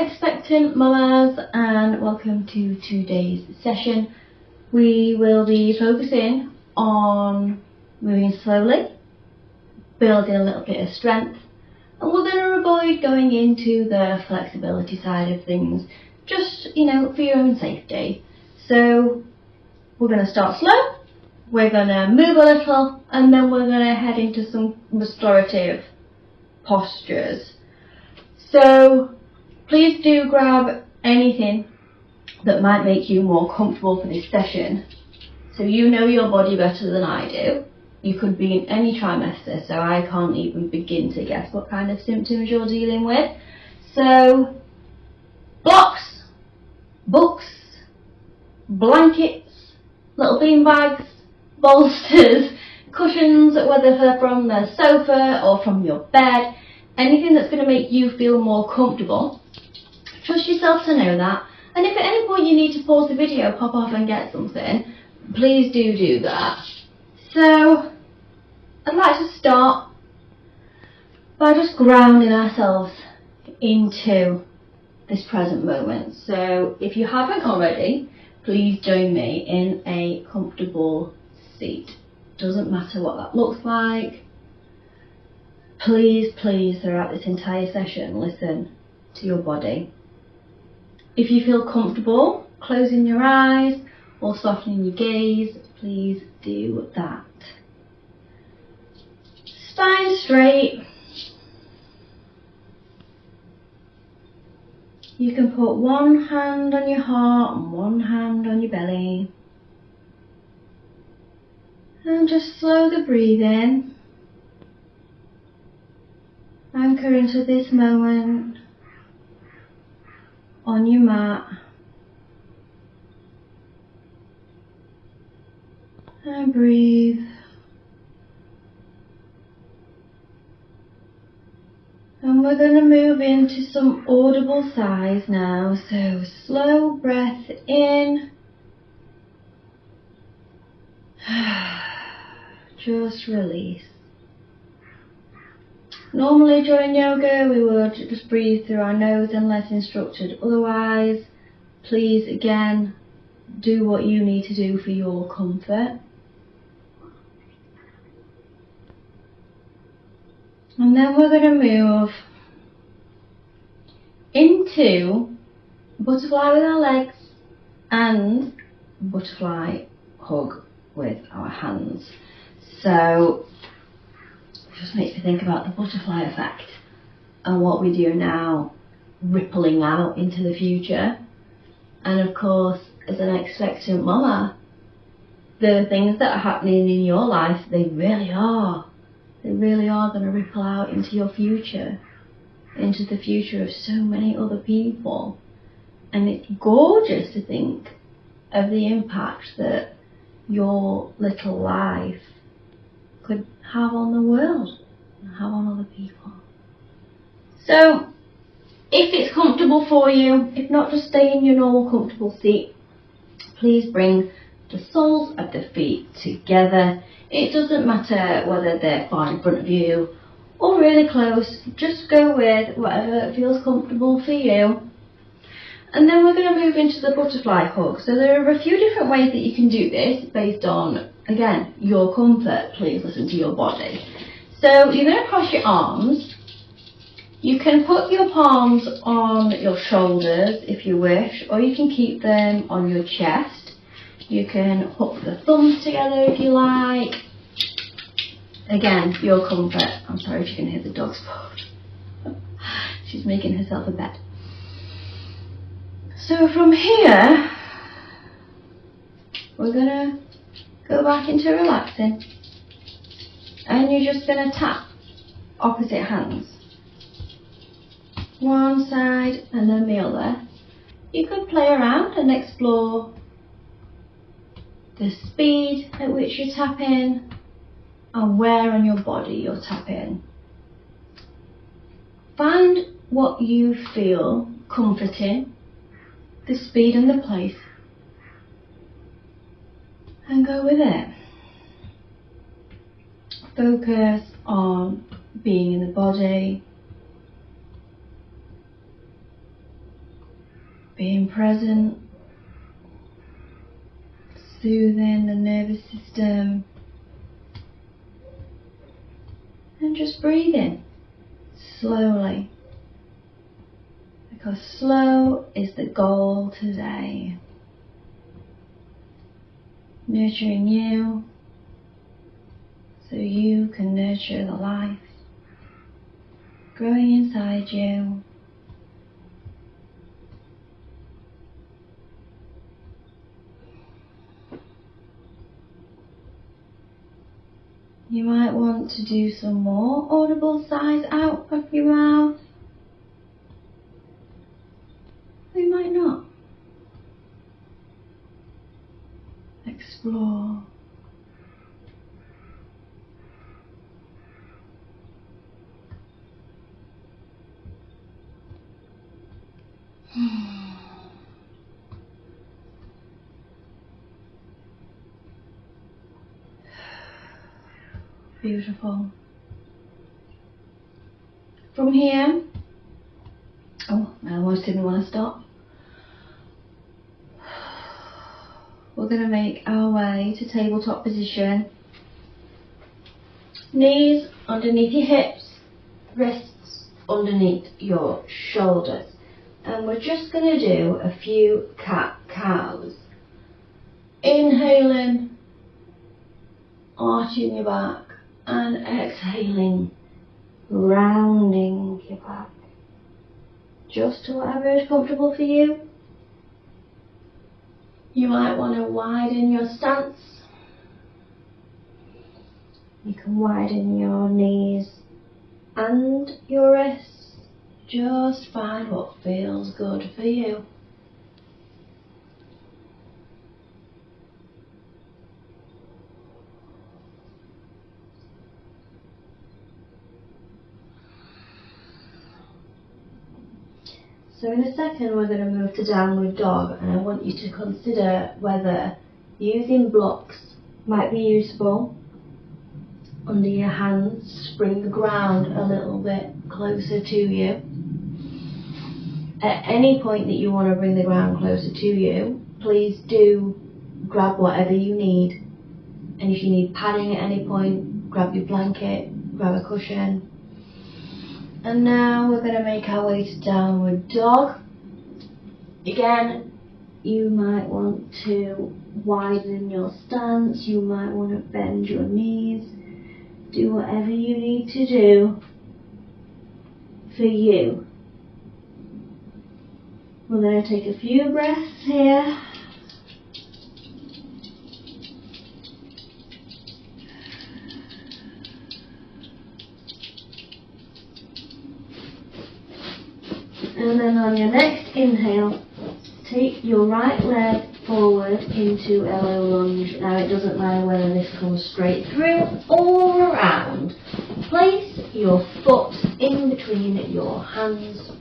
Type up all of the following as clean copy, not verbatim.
expectant mamas, and welcome to today's session. We will be focusing on moving slowly, building a little bit of strength, and we're going to avoid going into the flexibility side of things, just, for your own safety. So we're going to start slow, we're going to move a little, and then we're going to head into some restorative postures. So please do grab anything that might make you more comfortable for this session. So you know your body better than I do. You could be in any trimester, so I can't even begin to guess what kind of symptoms you're dealing with. So blocks, books, blankets, little bean bags, bolsters, cushions, whether they're from the sofa or from your bed, anything that's going to make you feel more comfortable. Trust yourself to know that. And if at any point you need to pause the video, pop off and get something, please do that. So I'd like to start by just grounding ourselves into this present moment. So if you haven't already, please join me in a comfortable seat. Doesn't matter what that looks like. Please, throughout this entire session, listen to your body. If you feel comfortable closing your eyes or softening your gaze, please do that. Spine straight. You can put one hand on your heart and one hand on your belly. And just slow the breathing. Anchor into this moment on your mat. And breathe. And we're going to move into some audible sighs now. So slow breath in. Just release. Normally during yoga we would just breathe through our nose unless instructed otherwise. Please again do what you need to do for your comfort. And then we're going to move into butterfly with our legs and butterfly hug with our hands. So it just makes me think about the butterfly effect and what we do now rippling out into the future. And of course, as an expectant mama, the things that are happening in your life, they really are going to ripple out into your future, into the future of so many other people. And it's gorgeous to think of the impact that your little life could have on the world and have on other people. So if it's comfortable for you, if not, just stay in your normal comfortable seat. Please bring the soles of the feet together. It doesn't matter whether they're far in front of you or really close, just go with whatever feels comfortable for you. And then we're going to move into the butterfly hug. So there are a few different ways that you can do this based on, again, your comfort. Please listen to your body. So you're going to cross your arms. You can put your palms on your shoulders if you wish, or you can keep them on your chest. You can hook the thumbs together if you like. Again, your comfort. I'm sorry if you can hear the dog's bark. She's making herself a bed. So from here, we're going to go back into relaxing. And you're just going to tap opposite hands. One side and then the other. You could play around and explore the speed at which you're tapping and where on your body you're tapping. Find what you feel comforting, the speed and the place, and go with it. Focus on being in the body, being present, soothing the nervous system, and just breathing slowly, because slow is the goal today. Nurturing you so you can nurture the life growing inside you. You might want to do some more audible sighs out of your mouth. You might not. Explore. Beautiful. From here, I almost didn't want to stop. We're going to make our way to tabletop position. Knees underneath your hips, wrists underneath your shoulders. And we're just going to do a few cat-cows. Inhaling, arching your back, and exhaling, rounding your back. Just to whatever is comfortable for you. You might want to widen your stance. You can widen your knees and your wrists. Just find what feels good for you. So in a second we're going to move to downward dog, and I want you to consider whether using blocks might be useful under your hands. Bring the ground a little bit closer to you. At any point that you want to bring the ground closer to you, please do grab whatever you need. And if you need padding at any point, grab your blanket, grab a cushion. And now we're going to make our way to downward dog. Again, you might want to widen your stance, you might want to bend your knees. Do whatever you need to do for you. We're going to take a few breaths here. And then on your next inhale, take your right leg forward into elbow lunge. Now it doesn't matter whether this comes straight through or around. Place your foot in between your hands.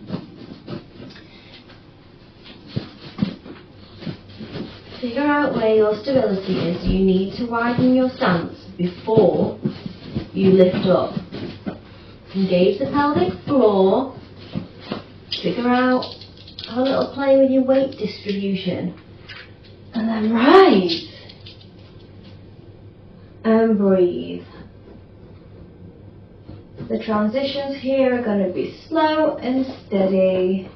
Figure out where your stability is. You need to widen your stance before you lift up. Engage the pelvic floor. Figure out, have a little play with your weight distribution. And then rise. And breathe. The transitions here are going to be slow and steady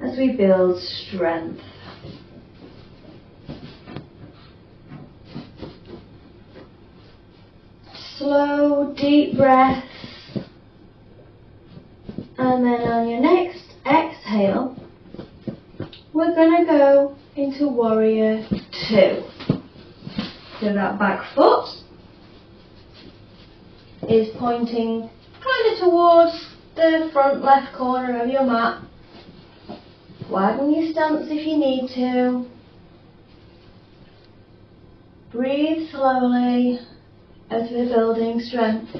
as we build strength. Slow, deep breaths. And then on your next exhale, we're going to go into Warrior 2. So that back foot is pointing kind of towards the front left corner of your mat. Widen your stance if you need to. Breathe slowly as we're building strength.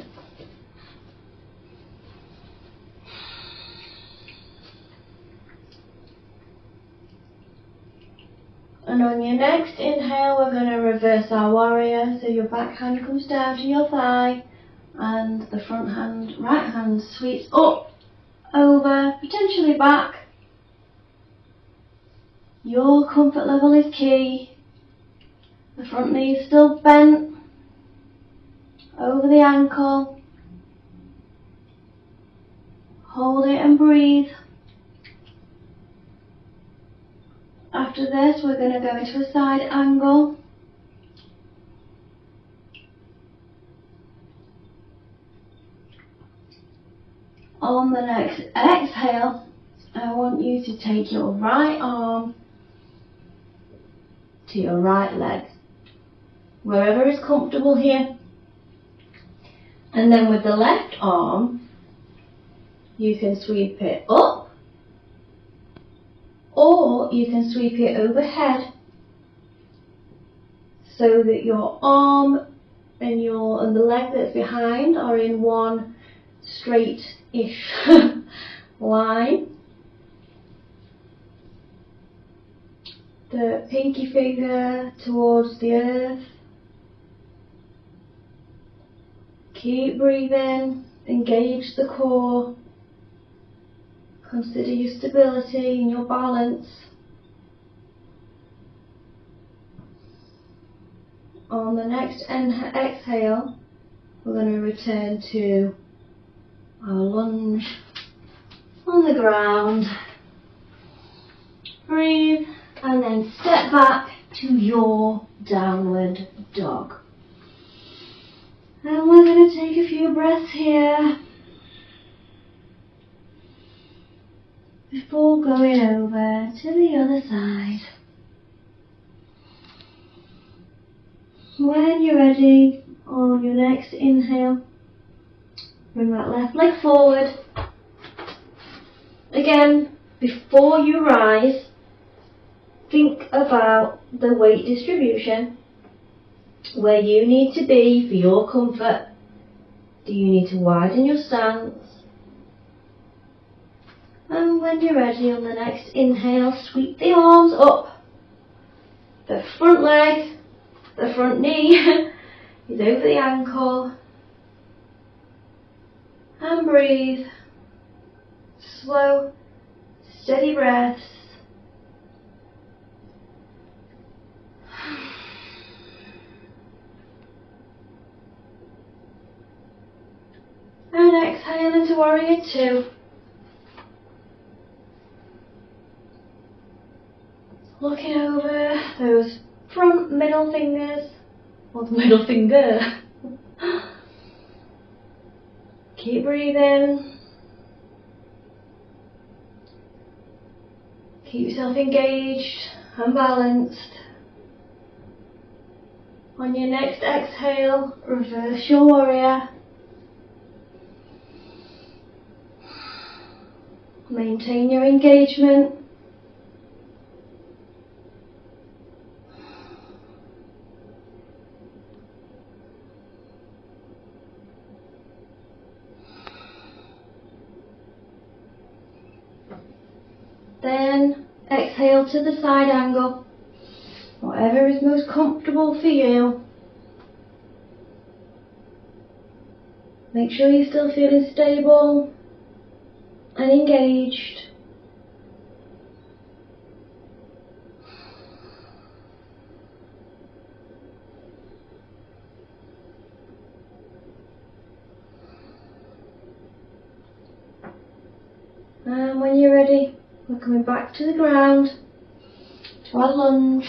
And on your next inhale, we're going to reverse our warrior. So your back hand comes down to your thigh and the front hand, right hand, sweeps up, over, potentially back. Your comfort level is key. The front knee is still bent over the ankle. Hold it and breathe. After this, we're going to go into a side angle. On the next exhale, I want you to take your right arm to your right leg, wherever is comfortable here. And then with the left arm, you can sweep it up, or you can sweep it overhead, so that your arm and the leg that's behind are in one straight-ish line. The pinky finger towards the earth. Keep breathing, engage the core. Consider your stability and your balance. On the next exhale, we're going to return to our lunge on the ground. Breathe and then step back to your downward dog. And we're going to take a few breaths here before going over to the other side. When you're ready, on your next inhale, bring that left leg forward. Again, before you rise, think about the weight distribution, where you need to be for your comfort. Do you need to widen your stance? And when you're ready, on the next inhale, sweep the arms up. The front leg, the front knee is over the ankle. And breathe. Slow, steady breaths. And exhale into Warrior Two. Looking over those front middle fingers, or the middle finger. Keep breathing. Keep yourself engaged and balanced. On your next exhale, reverse your warrior. Maintain your engagement. Then exhale to the side angle, whatever is most comfortable for you. Make sure you're still feeling stable and engaged. And when you're ready, we're coming back to the ground, to our lunge.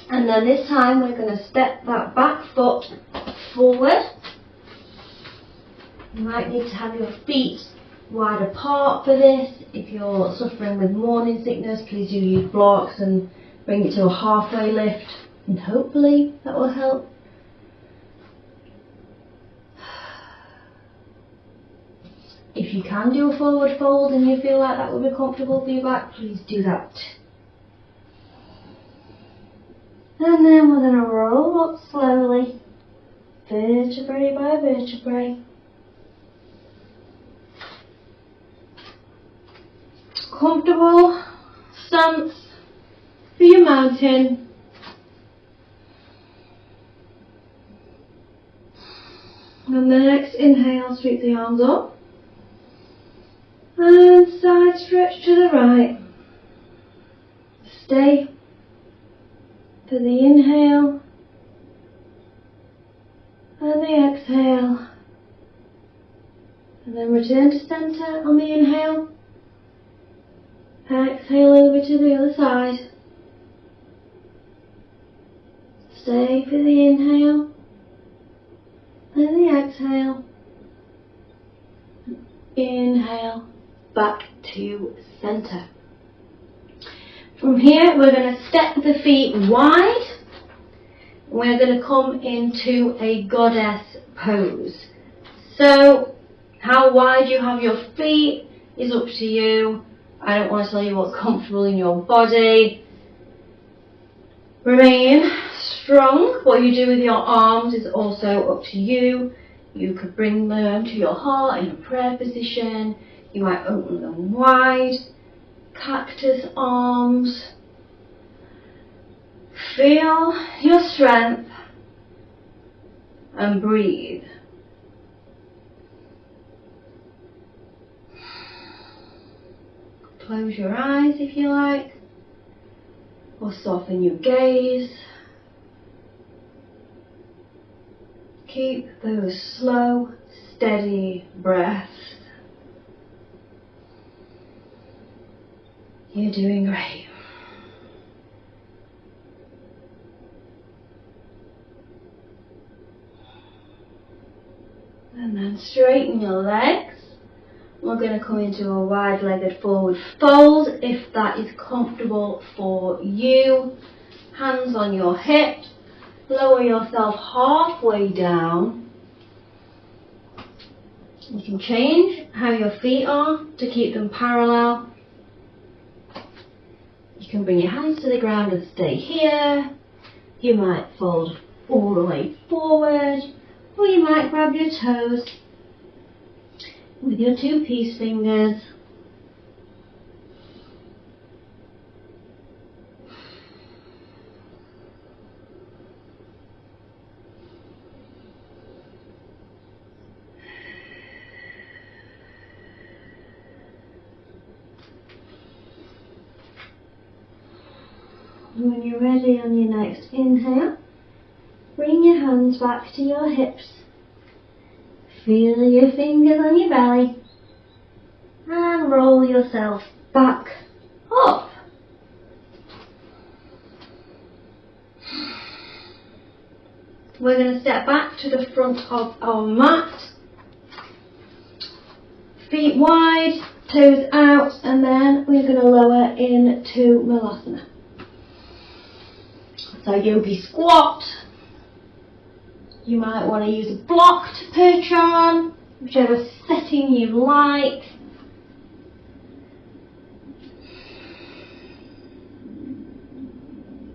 And then this time we're going to step that back foot forward. You might need to have your feet wide apart for this. If you're suffering with morning sickness, please do use blocks and bring it to a halfway lift, and hopefully that will help. If you can do a forward fold and you feel like that will be comfortable for your back, please do that. And then we're going to roll up slowly, vertebrae by vertebrae. Comfortable stance for your mountain. And the next inhale, sweep the arms up. And side stretch to the right. Stay for the inhale and the exhale, and then return to centre on the inhale. Exhale over to the other side. Stay for the inhale and the exhale. Inhale back to centre. From here we're going to step the feet wide. We're going to come into a goddess pose. So how wide you have your feet is up to you. I don't want to tell you what's comfortable in your body. Remain strong. What you do with your arms is also up to you. You could bring them to your heart in a prayer position. You might open them wide. Cactus arms. Feel your strength and breathe. Close your eyes if you like, or soften your gaze. Keep those slow, steady breaths. You're doing great. And then straighten your legs. We're going to come into a wide-legged forward fold if that is comfortable for you. Hands on your hips. Lower yourself halfway down. You can change how your feet are to keep them parallel. You can bring your hands to the ground and stay here. You might fold all the way forward, or you might grab your toes with your two peace fingers. When you're ready on your next inhale, bring your hands back to your hips. Feel your fingers on your belly and roll yourself back up. We're going to step back to the front of our mat. Feet wide, toes out, and then we're going to lower into Malasana. So yogi squat. You might want to use a block to perch on, whichever setting you like.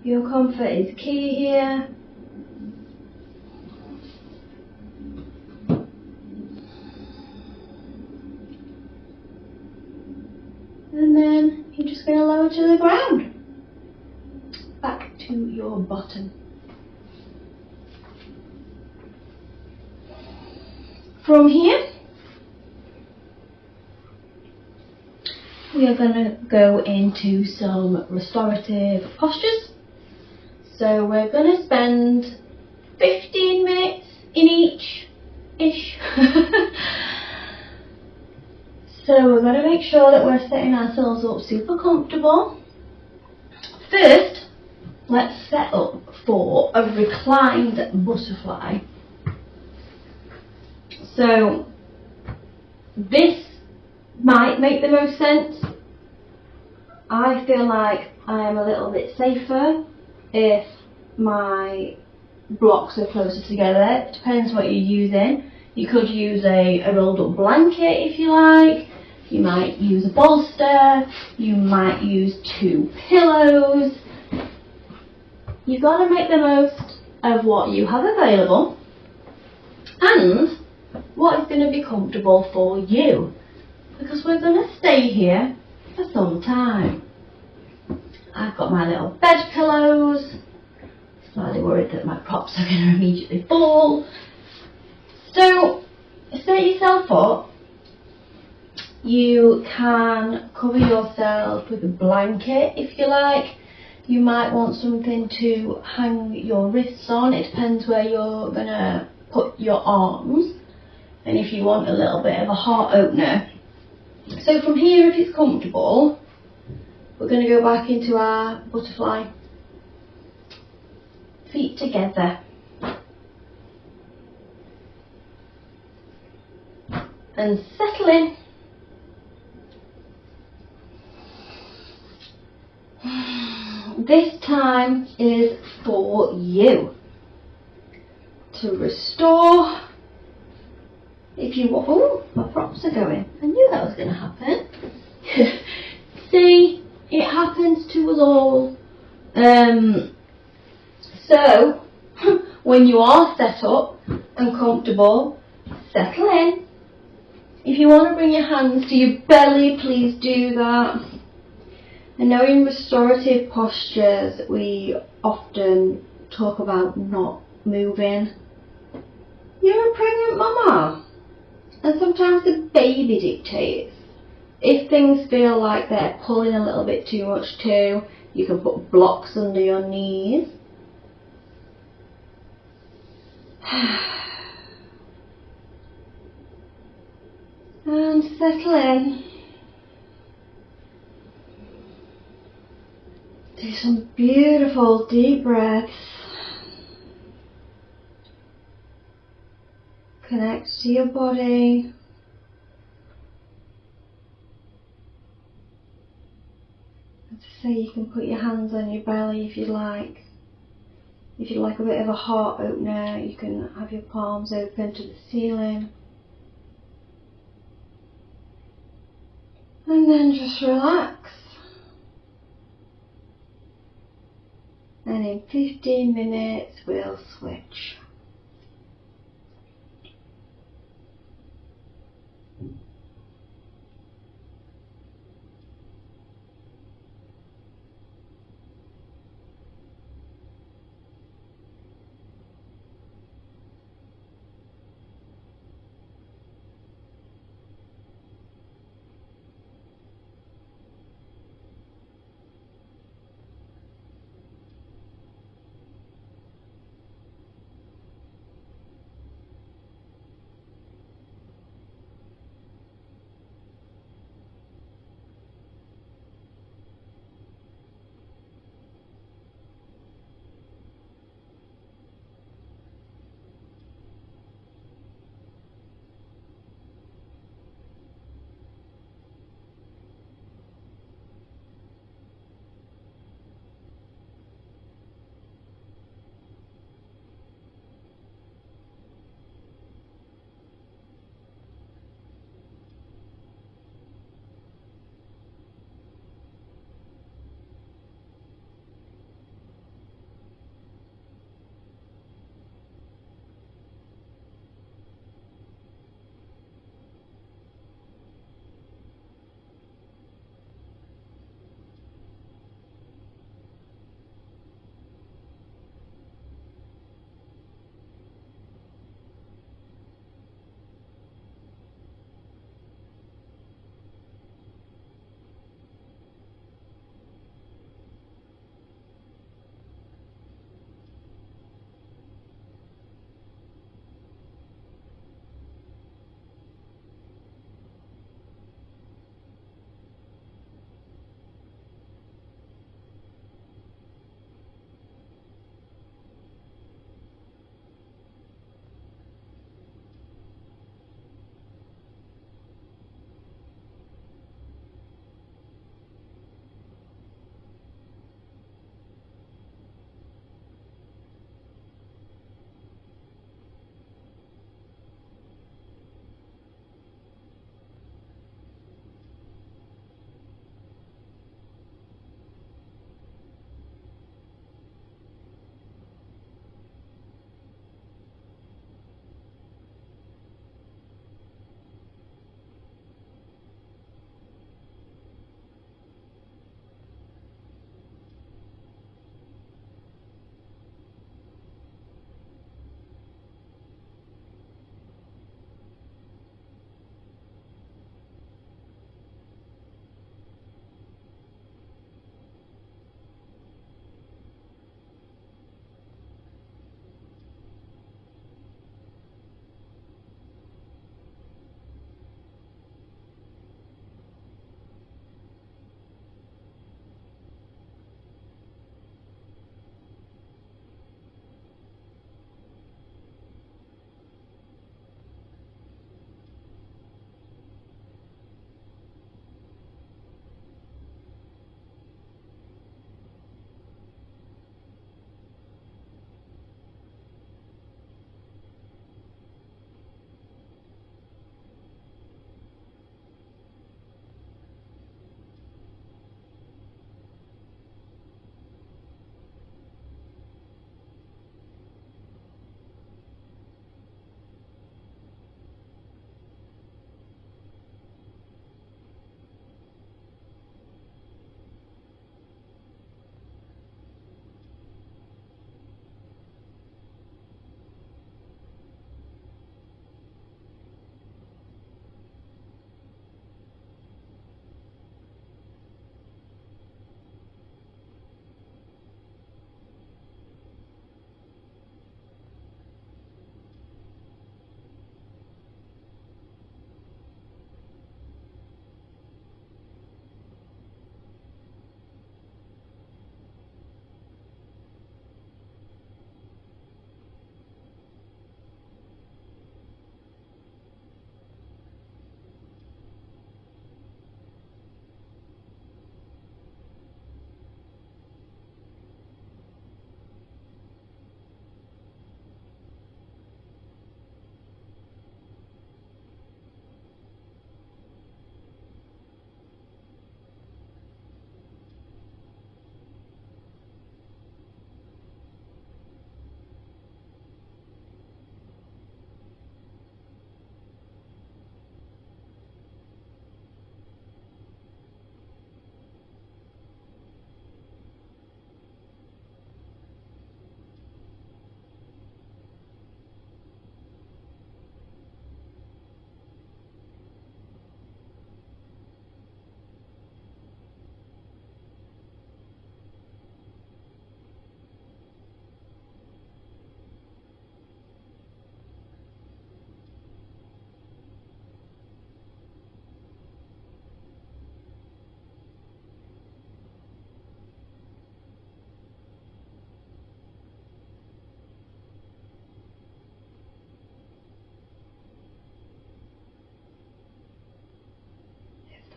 Your comfort is key here. And then you're just going to lower to the ground. Back to your bottom. From here, we are going to go into some restorative postures. So we're going to spend 15 minutes in each-ish. So we're going to make sure that we're setting ourselves up super comfortable. First, let's set up for a reclined butterfly. So this might make the most sense. I feel like I am a little bit safer if my blocks are closer together. It depends what you're using. You could use a rolled up blanket if you like. You might use a bolster. You might use 2 pillows. You've got to make the most of what you have available and what is going to be comfortable for you, because we're going to stay here for some time. I've got my little bed pillows, slightly worried that my props are going to immediately fall. So set yourself up. You can cover yourself with a blanket if you like. You might want something to hang your wrists on. It depends where you're going to put your arms, and if you want a little bit of a heart opener. So from here, if it's comfortable, we're going to go back into our butterfly. Feet together. And settle in. This time is for you to restore. If you want, oh, my props are going. I knew that was going to happen. See, it happens to us all. So, when you are set up and comfortable, settle in. If you want to bring your hands to your belly, please do that. I know in restorative postures we often talk about not moving. You're a pregnant mama, and sometimes the baby dictates. If things feel like they're pulling a little bit too much too, you can put blocks under your knees. And settle in. Do some beautiful deep breaths. Connect to your body. As I say, you can put your hands on your belly if you'd like. If you'd like a bit of a heart opener, you can have your palms open to the ceiling. And then just relax. And in 15 minutes we'll switch.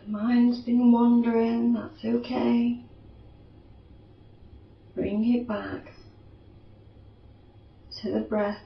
The mind's been wandering, that's okay. Bring it back to the breath.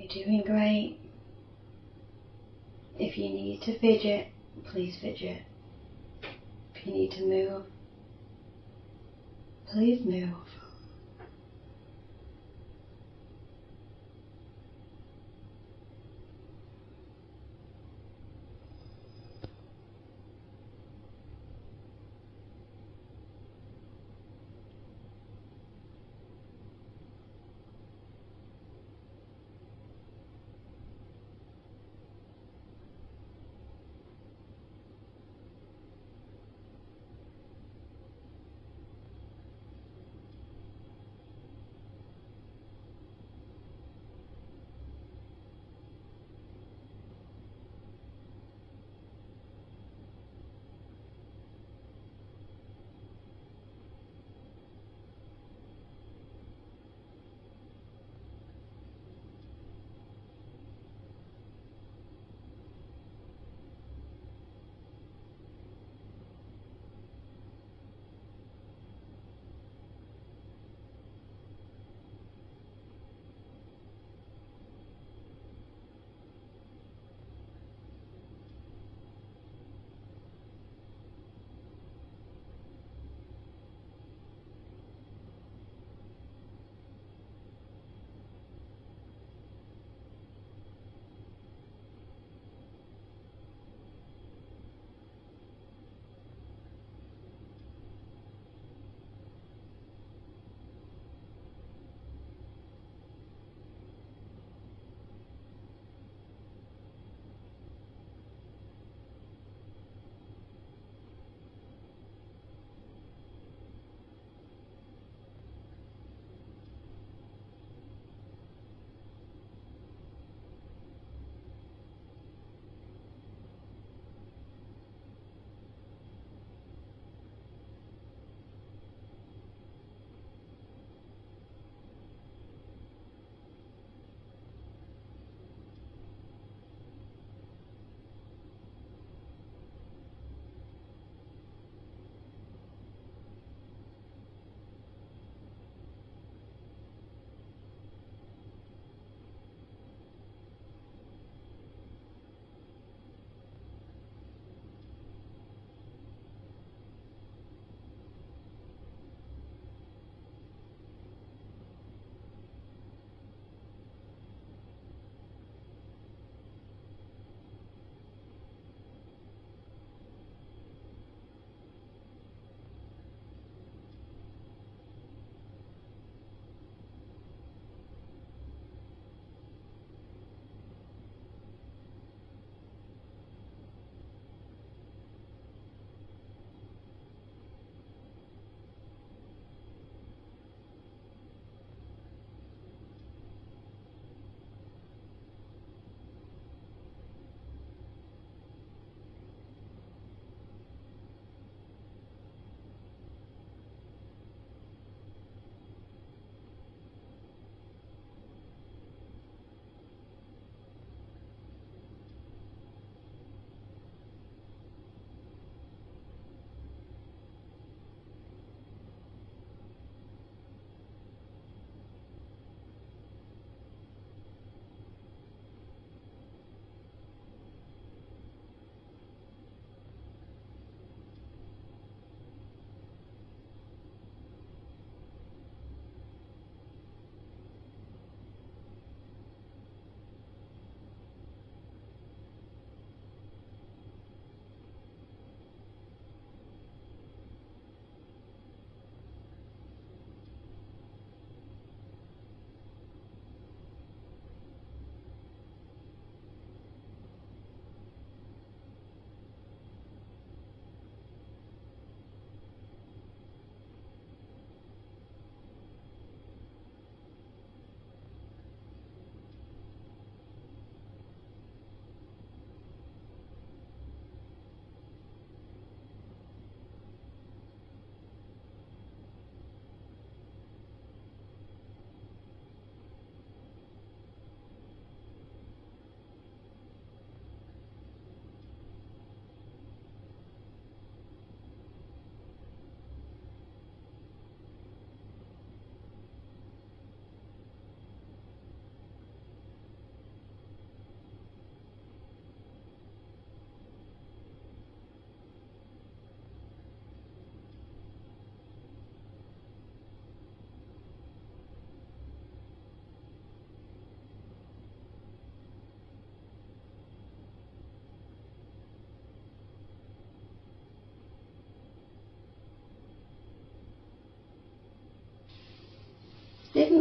You're doing great. If you need to fidget, please fidget. If you need to move, please move.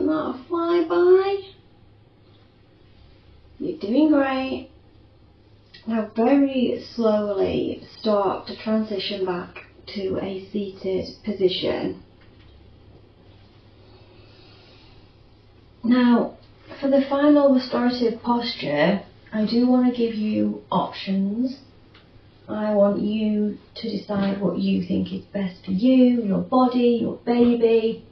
that a flyby? You're doing great. Now very slowly start to transition back to a seated position. Now, for the final restorative posture, I do want to give you options. I want you to decide what you think is best for you, your body, your baby.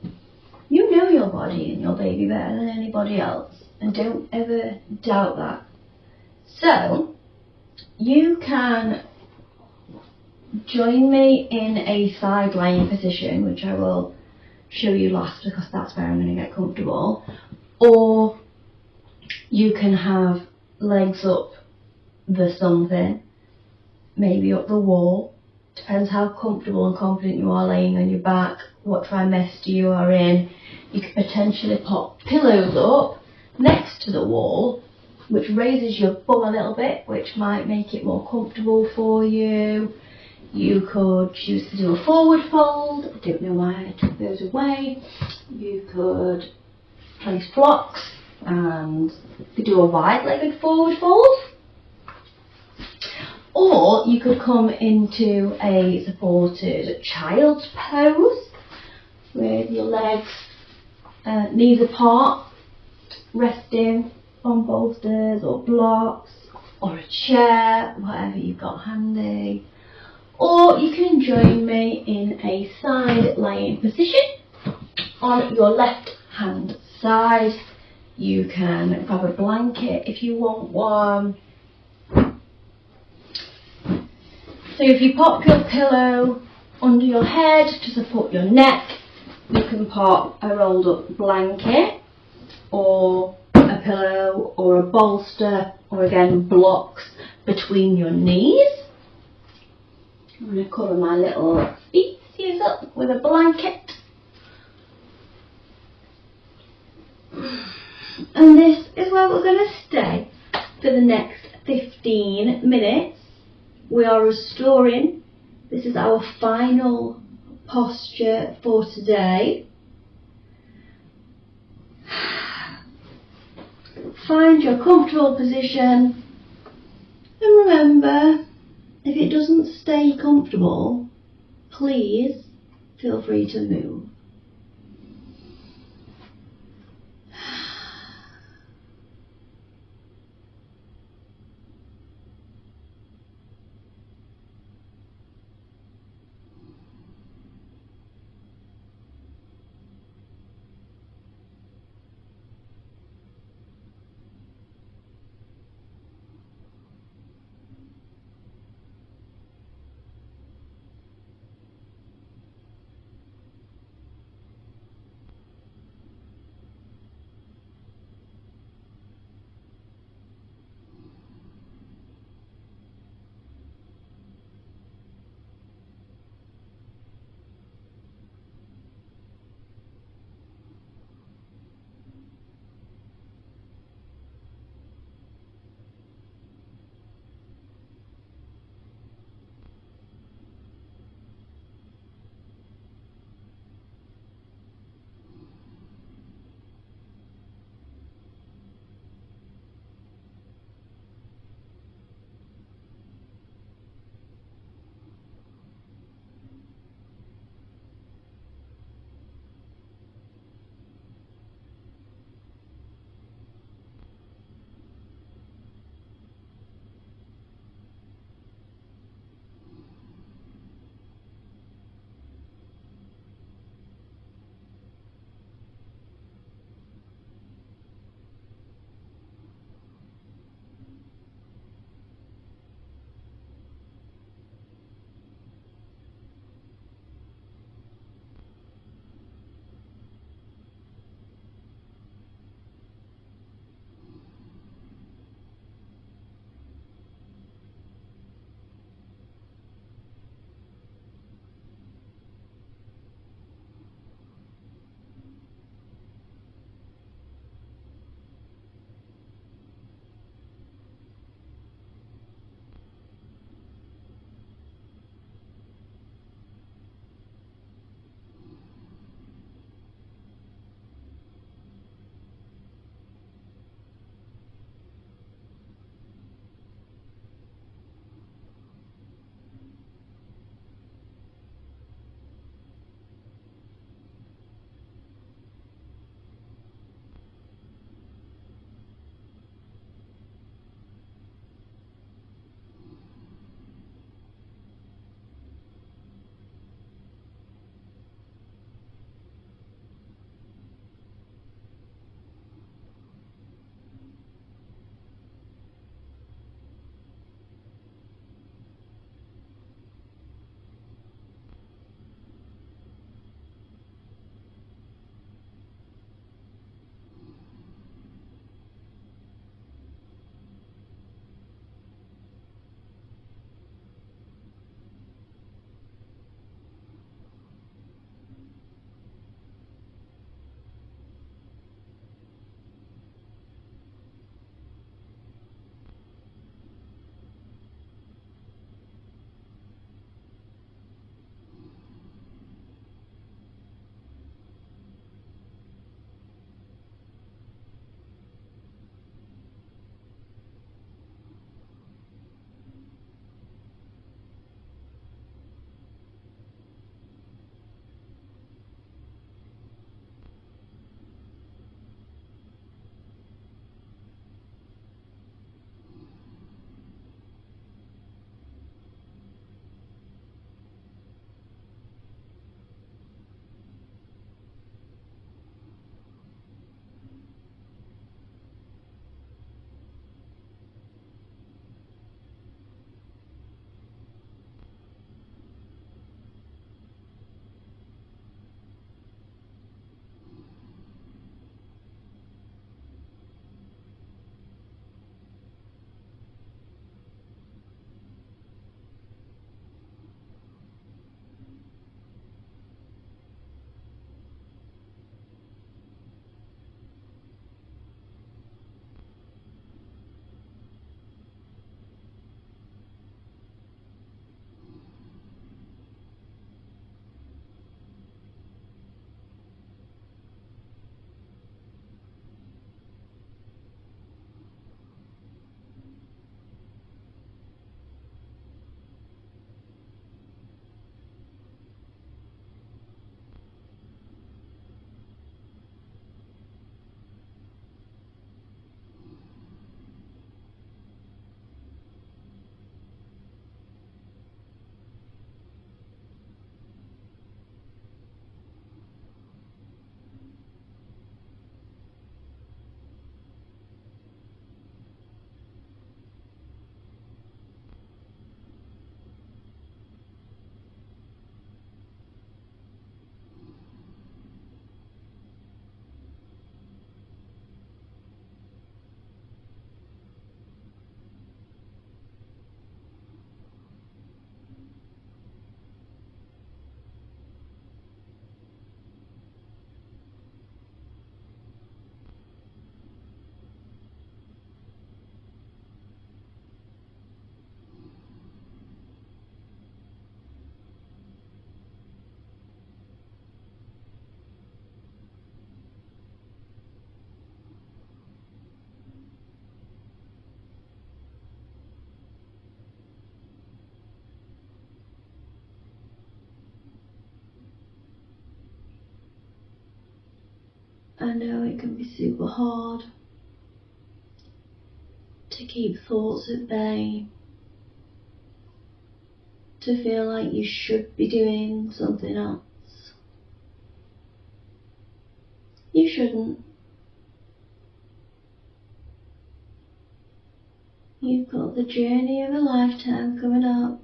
You know your body and your baby better than anybody else, and don't ever doubt that. So, you can join me in a side lying position, which I will show you last because that's where I'm going to get comfortable, or you can have legs up the something, maybe up the wall, depends how comfortable and confident you are laying on your back, what trimester you are in. You could potentially pop pillows up next to the wall, which raises your bum a little bit, which might make it more comfortable for you. You could choose to do a forward fold. I don't know why I took those away. You could place blocks and you could do a wide-legged forward fold. Or you could come into a supported child's pose with your legs, knees apart, resting on bolsters or blocks or a chair, whatever you've got handy. Or you can join me in a side lying position on your left hand side. You can grab a blanket if you want one. So if you pop your pillow under your head to support your neck, you can pop a rolled up blanket or a pillow or a bolster or again blocks between your knees. I'm going to cover my little feetsies up with a blanket. And this is where we're going to stay for the next 15 minutes. We are restoring. This is our final posture for today. Find your comfortable position and remember, if it doesn't stay comfortable, please feel free to move. I know it can be super hard to keep thoughts at bay, to feel like you should be doing something else. You shouldn't. You've got the journey of a lifetime coming up,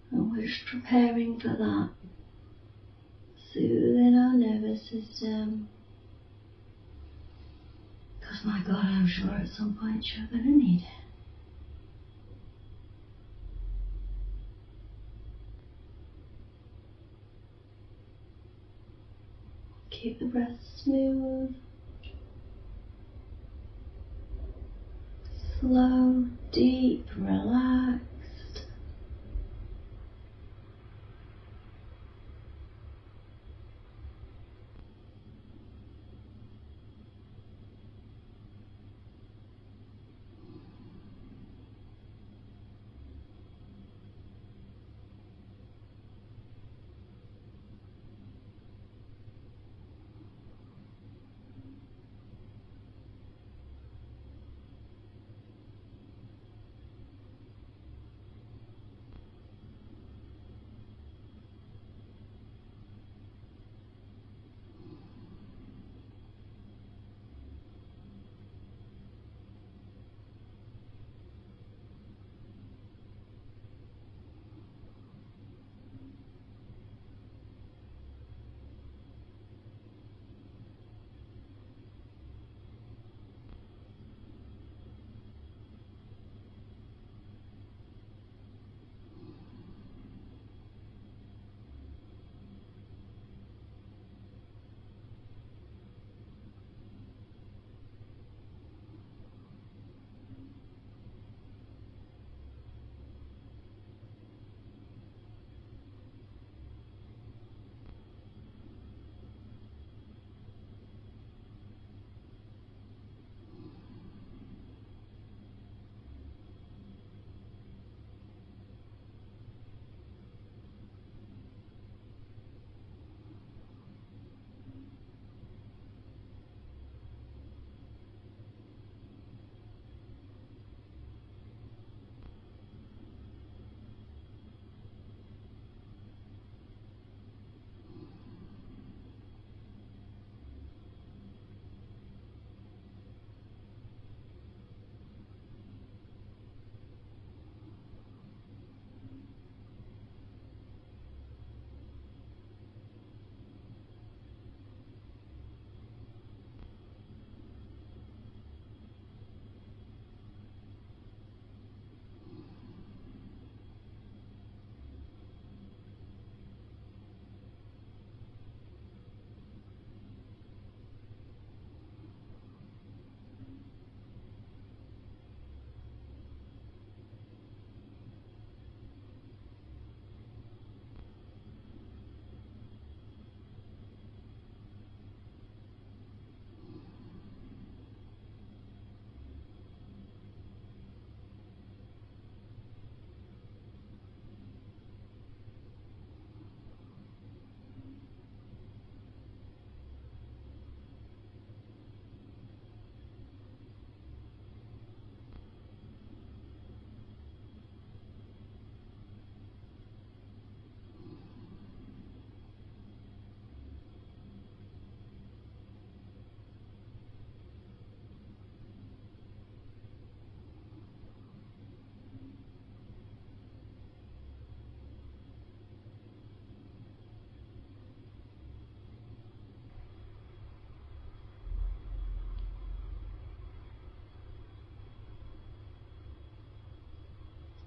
and we're just preparing for that, soothing our nervous system, because my God, I'm sure at some point you're going to need it. Keep the breath smooth, slow, deep, relaxed.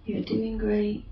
You're doing great.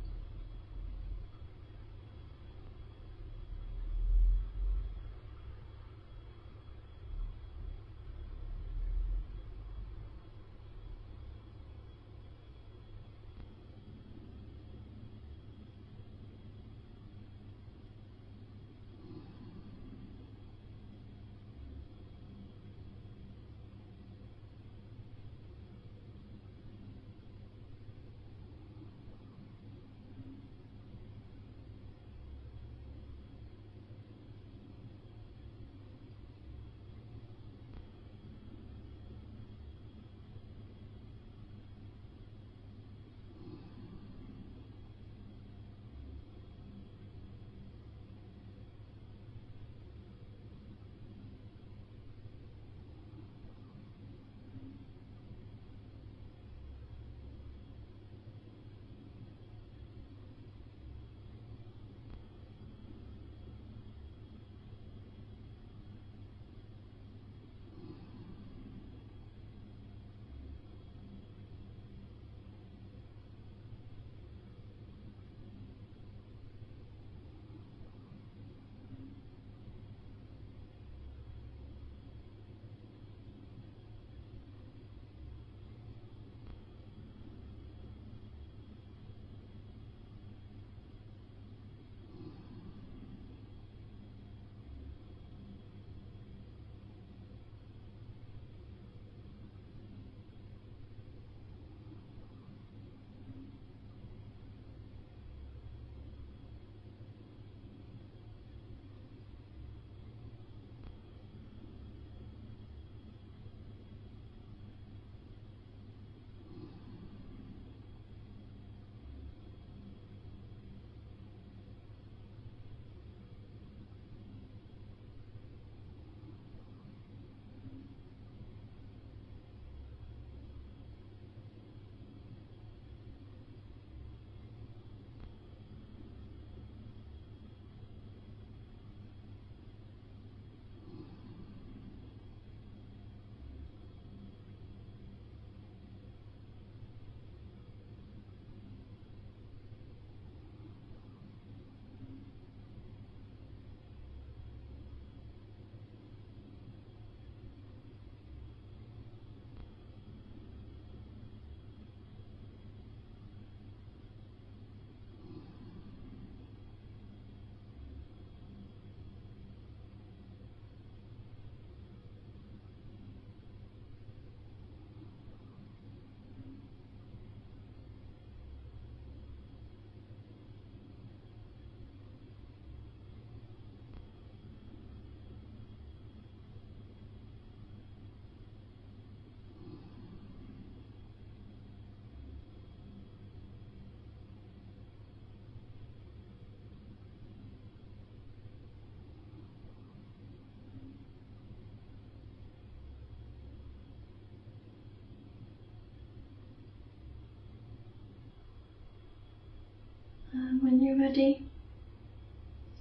And when you're ready,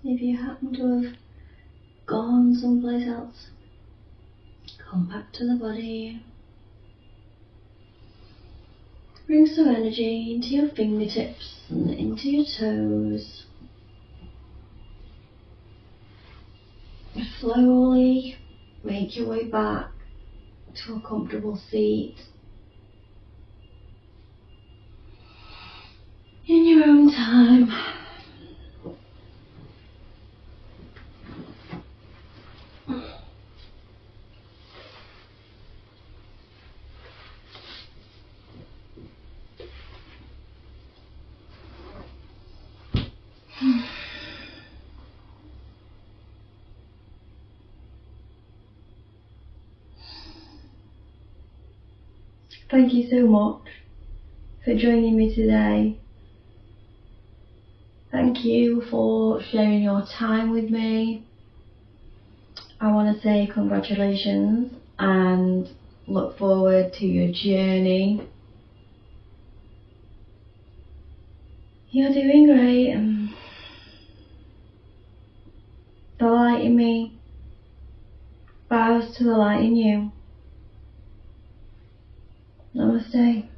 if you happen to have gone someplace else, come back to the body. Bring some energy into your fingertips and into your toes. Slowly make your way back to a comfortable seat in your own time. Thank you so much for joining me today. Thank you for sharing your time with me. I want to say congratulations and look forward to your journey. You're doing great. The light in me bows to the light in you. Namaste.